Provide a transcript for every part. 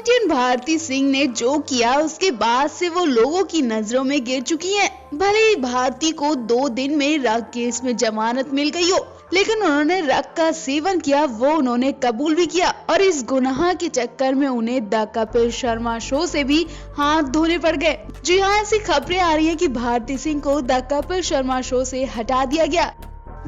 Comedian Bharti Singh ने जो किया उसके बाद से वो लोगों की नजरों में गिर चुकी हैं। भले ही भारती को 2 दिन में रग केस में जमानत मिल गई हो, लेकिन उन्होंने रग का सेवन किया वो उन्होंने कबूल भी किया और इस गुनाह के चक्कर में उन्हें द कपिल शर्मा शो से भी हाथ धोने पड़ गए। जी हाँ, ऐसी खबरें आ रही हैं कि भारती सिंह को द कपिल शर्मा शो से हटा दिया गया,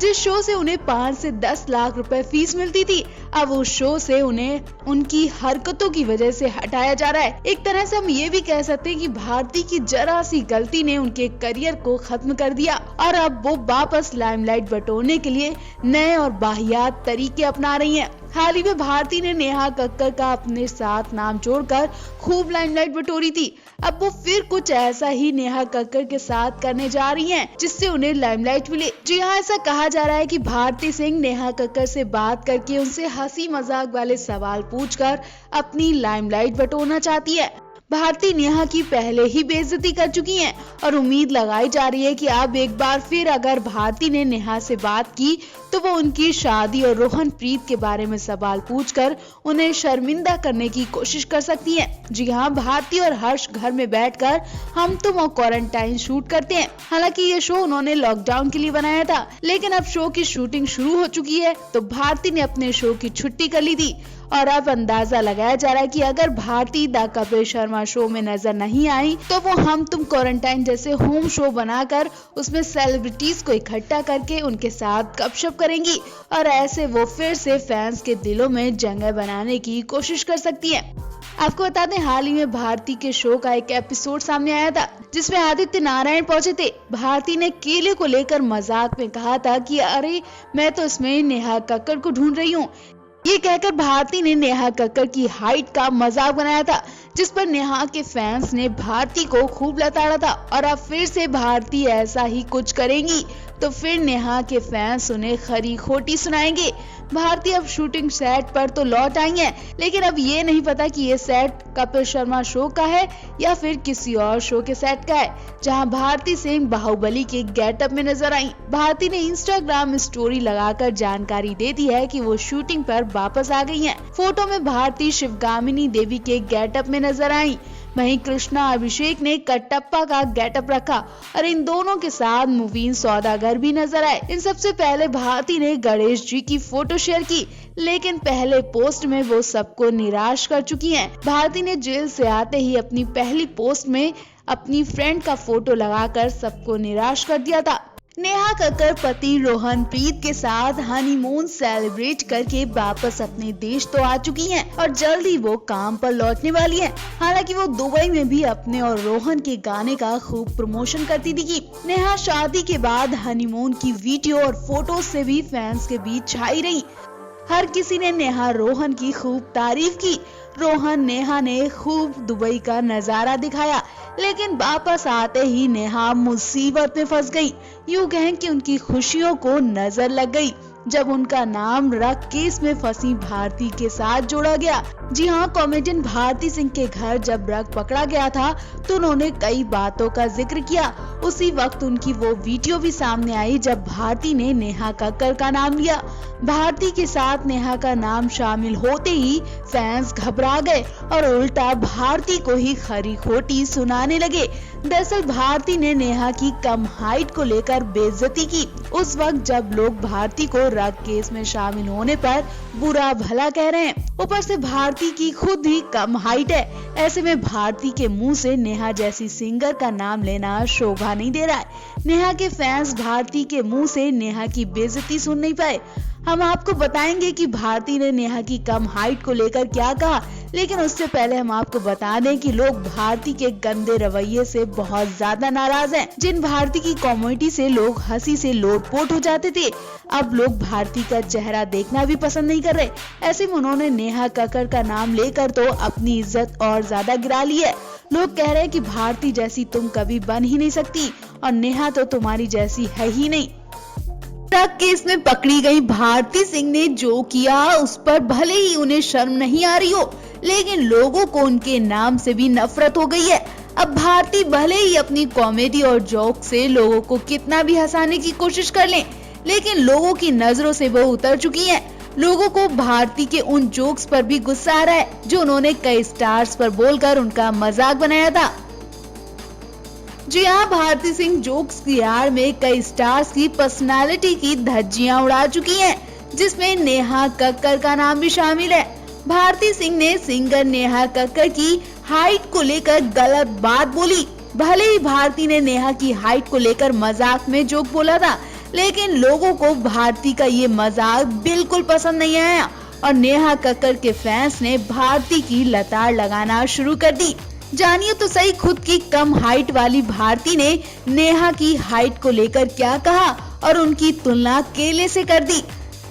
जिस शो से उन्हें 5 से 10 लाख रुपए फीस मिलती थी। अब उस शो से उन्हें उनकी हरकतों की वजह से हटाया जा रहा है। एक तरह से हम ये भी कह सकते हैं कि भारती की जरा सी गलती ने उनके करियर को खत्म कर दिया और अब वो वापस लाइमलाइट बटोरने के लिए नए और बाहियात तरीके अपना रही हैं। हाल ही में भारती ने नेहा कक्कर का अपने साथ नाम जोड़कर खूब लाइमलाइट बटोरी थी। अब वो फिर कुछ ऐसा ही नेहा कक्कर के साथ करने जा रही हैं, जिससे उन्हें लाइमलाइट मिले। जी हाँ, ऐसा कहा जा रहा है कि भारती सिंह नेहा कक्कर से बात करके उनसे हंसी मजाक वाले सवाल पूछकर अपनी लाइमलाइट बटोरना चाहती है। भारती नेहा की पहले ही बेइज्जती कर चुकी हैं और उम्मीद लगाई जा रही है कि अब एक बार फिर अगर भारती ने नेहा से बात की तो वो उनकी शादी और रोहन प्रीत के बारे में सवाल पूछकर उन्हें शर्मिंदा करने की कोशिश कर सकती हैं। जी हाँ, भारती और हर्ष घर में बैठकर हम तुम और क्वारंटाइन शूट करते हैं। हालांकि ये शो उन्होंने लॉकडाउन के लिए बनाया था, लेकिन अब शो की शूटिंग शुरू हो चुकी है तो भारती ने अपने शो की छुट्टी कर ली थी और अब अंदाजा लगाया जा रहा है कि अगर भारती द कपिल शर्मा शो में नजर नहीं आई तो वो हम तुम क्वारंटाइन जैसे होम शो बनाकर उसमें सेलिब्रिटीज को इकट्ठा करके उनके साथ गपशप करेंगी और ऐसे वो फिर से फैंस के दिलों में जगह बनाने की कोशिश कर सकती है। आपको बता दें, हाल ही में भारती के शो का एक एपिसोड सामने आया था जिसमें आदित्य नारायण पहुंचे थे। भारती ने केले को लेकर मजाक में कहा था कि अरे मैं तो इसमें नेहा कक्कर को ढूंढ रही हूँ। ये कहकर भारती ने नेहा कक्कर की हाइट का मजाक बनाया था, जिस पर नेहा के फैंस ने भारती को खूब लताड़ा था और अब फिर से भारती ऐसा ही कुछ करेंगी तो फिर नेहा के फैंस उन्हें खरी खोटी सुनाएंगे। भारती अब शूटिंग सेट पर तो लौट आई हैं, लेकिन अब ये नहीं पता कि ये सेट कपिल शर्मा शो का है या फिर किसी और शो के सेट का है, जहां भारती सिंह बाहुबली के गेटअप में नजर आई। भारती ने इंस्टाग्राम स्टोरी लगाकर जानकारी दे दी है कि वो शूटिंग पर वापस आ गई हैं। फोटो में भारती शिवगामिनी देवी के गेटअप में नजर आई, वहीं कृष्णा अभिषेक ने कटप्पा का गेटअप रखा और इन दोनों के साथ मुवीन सौदागर भी नजर आए। इन सबसे पहले भारती ने गणेश जी की फोटो शेयर की, लेकिन पहले पोस्ट में वो सबको निराश कर चुकी हैं। भारती ने जेल से आते ही अपनी पहली पोस्ट में अपनी फ्रेंड का फोटो लगाकर सबको निराश कर दिया था। नेहा कक्कर पति रोहन प्रीत के साथ हनीमून सेलिब्रेट करके वापस अपने देश तो आ चुकी हैं और जल्द ही वो काम पर लौटने वाली हैं। हालांकि वो दुबई में भी अपने और रोहन के गाने का खूब प्रमोशन करती दिखी। नेहा शादी के बाद हनीमून की वीडियो और फोटो से भी फैंस के बीच छाई रही। हर किसी ने नेहा रोहन की खूब तारीफ की। रोहन नेहा ने खूब दुबई का नजारा दिखाया, लेकिन वापस आते ही नेहा मुसीबत में फंस गई। यूं कहें कि उनकी खुशियों को नजर लग गई जब उनका नाम रग केस में फंसी भारती के साथ जोड़ा गया। जी हाँ, कॉमेडियन भारती सिंह के घर जब रग पकड़ा गया था तो उन्होंने कई बातों का जिक्र किया। उसी वक्त उनकी वो वीडियो भी सामने आई जब भारती ने नेहा कक्कर का नाम लिया। भारती के साथ नेहा का नाम शामिल होते ही फैंस घबरा गए और उल्टा भारती को ही खरी खोटी सुनाने लगे। दरअसल भारती ने नेहा की कम हाइट को लेकर बेइज्जती की उस वक्त जब लोग भारती को रग केस में शामिल होने पर बुरा भला कह रहे हैं। ऊपर से भारती की खुद ही कम हाइट है। ऐसे में भारती के मुंह से नेहा जैसी सिंगर का नाम लेना शोभा नहीं दे रहा है। नेहा के फैंस भारती के मुंह से नेहा की बेइज्जती सुन नहीं पाए। हम आपको बताएंगे कि भारती ने नेहा की कम हाइट को लेकर क्या कहा, लेकिन उससे पहले हम आपको बता दें कि लोग भारती के गंदे रवैये से बहुत ज्यादा नाराज हैं। जिन भारती की कॉमेडी से लोग हंसी से लोटपोट हो जाते थे, अब लोग भारती का चेहरा देखना भी पसंद नहीं कर रहे। ऐसे में उन्होंने नेहा कक्कर का नाम लेकर तो अपनी इज्जत और ज्यादा गिरा ली है। लोग कह रहे हैं कि भारती जैसी तुम कभी बन ही नहीं सकती और नेहा तो तुम्हारी जैसी है ही नहीं। रग केस में पकड़ी गई भारती सिंह ने जो किया उस पर भले ही उन्हें शर्म नहीं आ रही हो, लेकिन लोगों को उनके नाम से भी नफरत हो गई है। अब भारती भले ही अपनी कॉमेडी और जोक से लोगों को कितना भी हंसाने की कोशिश कर लें, लेकिन लोगों की नजरों से वो उतर चुकी हैं। लोगों को भारती के उन जोक्स पर भी गुस्सा आ रहा है जो उन्होंने कई स्टार्स पर बोलकर उनका मजाक बनाया था। जी हाँ, भारती सिंह जोक्स की आड़ में कई स्टार्स की पर्सनालिटी की धज्जियां उड़ा चुकी हैं, जिसमें नेहा कक्कर का नाम भी शामिल है। भारती सिंह ने सिंगर नेहा कक्कर की हाइट को लेकर गलत बात बोली। भले ही भारती ने नेहा की हाइट को लेकर मजाक में जोक बोला था, लेकिन लोगों को भारती का ये मजाक बिल्कुल पसंद नहीं आया और नेहा कक्कर के फैंस ने भारती की लताड़ लगाना शुरू कर दी। जानिए तो सही, खुद की कम हाइट वाली भारती ने नेहा की हाइट को लेकर क्या कहा और उनकी तुलना केले से कर दी।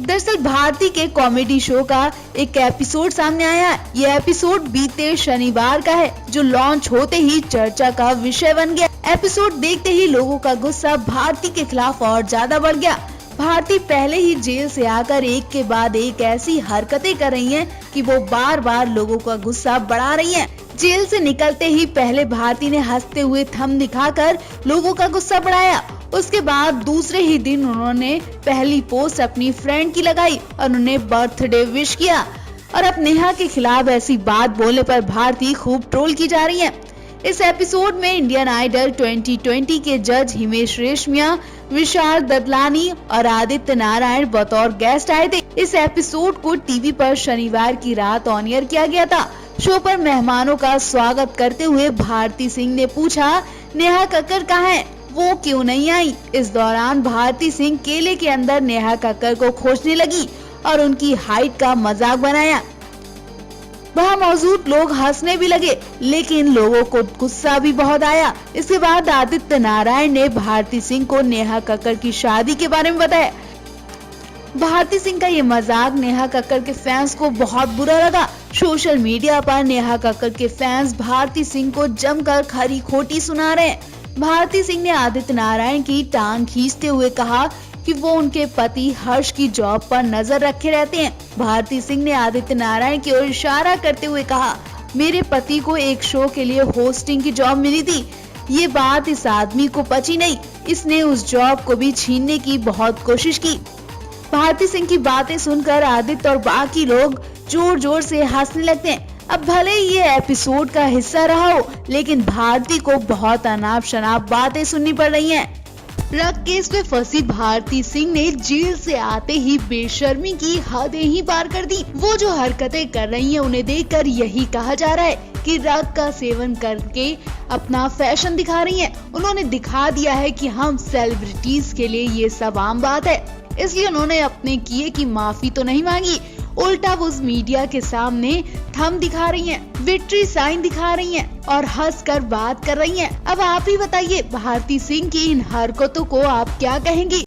दरअसल भारती के कॉमेडी शो का एक एपिसोड सामने आया। ये एपिसोड बीते शनिवार का है, जो लॉन्च होते ही चर्चा का विषय बन गया। एपिसोड देखते ही लोगों का गुस्सा भारती के खिलाफ और ज्यादा बढ़ गया। भारती पहले ही जेल से आकर एक के बाद एक ऐसी हरकतें कर रही हैं कि वो बार बार लोगों का गुस्सा बढ़ा रही हैं। जेल से निकलते ही पहले भारती ने हंसते हुए थंब दिखाकर लोगों का गुस्सा बढ़ाया। उसके बाद दूसरे ही दिन उन्होंने पहली पोस्ट अपनी फ्रेंड की लगाई और उन्हें बर्थडे विश किया। और अब नेहा के खिलाफ ऐसी बात बोलने पर भारती खूब ट्रोल की जा रही है। इस एपिसोड में इंडियन आइडल 2020 के जज हिमेश रेशमिया, विशाल ददलानी और आदित्य नारायण बतौर गेस्ट आए थे। इस एपिसोड को टीवी पर शनिवार की रात ऑन एयर किया गया था। शो पर मेहमानों का स्वागत करते हुए भारती सिंह ने पूछा, नेहा कक्कर कहाँ है, वो क्यों नहीं आई। इस दौरान भारती सिंह केले के अंदर नेहा कक्कर को खोजने लगी और उनकी हाइट का मजाक बनाया। वहाँ मौजूद लोग हंसने भी लगे, लेकिन लोगों को गुस्सा भी बहुत आया। इसके बाद आदित्य नारायण ने भारती सिंह को नेहा कक्कर की शादी के बारे में बताया। भारती सिंह का ये मजाक नेहा कक्कर के फैंस को बहुत बुरा लगा। सोशल मीडिया पर नेहा कक्कर के फैंस भारती सिंह को जमकर खरी खोटी सुना रहे हैं। भारती सिंह ने आदित्य नारायण की टांग खींचते हुए कहा कि वो उनके पति हर्ष की जॉब पर नजर रखे रहते हैं। भारती सिंह ने आदित्य नारायण की ओर इशारा करते हुए कहा, मेरे पति को एक शो के लिए होस्टिंग की जॉब मिली थी। ये बात इस आदमी को पची नहीं, इसने उस जॉब को भी छीनने की बहुत कोशिश की। भारती सिंह की बातें सुनकर आदित्य और बाकी लोग जोर जोर से हंसने लगते हैं। अब भले ये एपिसोड का हिस्सा रहा हो, लेकिन भारती को बहुत अनाप शनाप बातें सुननी पड़ रही हैं। ड्रग केस में फंसी भारती सिंह ने जेल से आते ही बेशर्मी की हदें ही पार कर दी। वो जो हरकतें कर रही हैं, उन्हें देखकर यही कहा जा रहा है कि ड्रग का सेवन करके अपना फैशन दिखा रही हैं। उन्होंने दिखा दिया है कि हम सेलिब्रिटीज के लिए ये सब आम बात है, इसलिए उन्होंने अपने किए की माफी तो नहीं मांगी, उल्टा वो मीडिया के सामने थंब दिखा रही हैं, विक्ट्री साइन दिखा रही हैं और हंसकर बात कर रही हैं। अब आप ही बताइए, भारती सिंह की इन हरकतों को आप क्या कहेंगी?